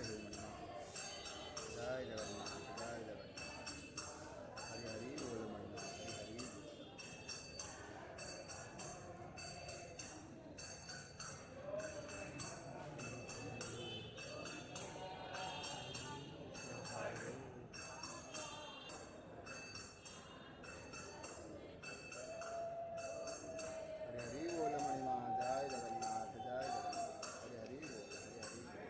उद्धार हे मणिमा। जय जगन्नाथ जय जगन्नाथ। हरि हरि बोल मणिमा हरि हरि बोल। हरि हरि बोल मणिमा जय जगन्नाथ जय जगन्नाथ। हरि हरि बोल जय जगन्नाथ।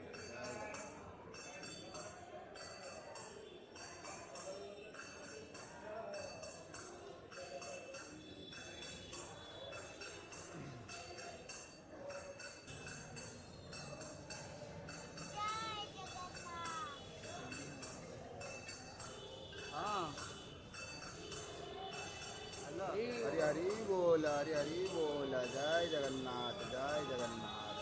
हाँ हरि हरि बोल जय जगन्नाथ जय जगन्नाथ।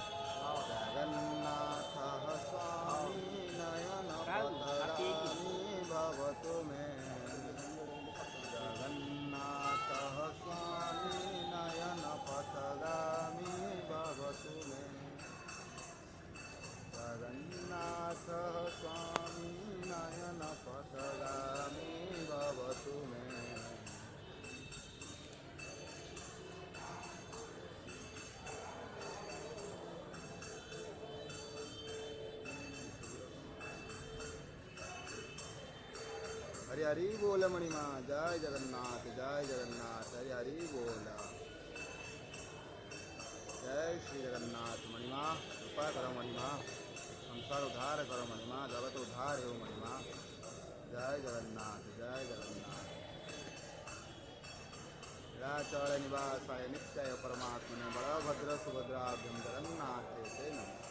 जगन्नाथ स्वामी नयन पतरामी भवतु मे। जगन्नाथ स्वामी नयन पतगामी भवतु मे। जगन्नाथ स्वामी नयन पतगामी भवतु मे। हरि हरि बोल मणिमा जय जगन्नाथ हरि हरि बोल। जय श्री जगन्नाथ मणिमा कृपा करो मणिमा। संसार उद्धार करो मणिमा जगत उद्धार हो मणिमा। जय जगन्नाथ जय जगन्नाथ। चौड़ निवासाय नित्याय परमात्मने बलभद्र सुभद्राभ्यं जगन्नाथ ते नमः।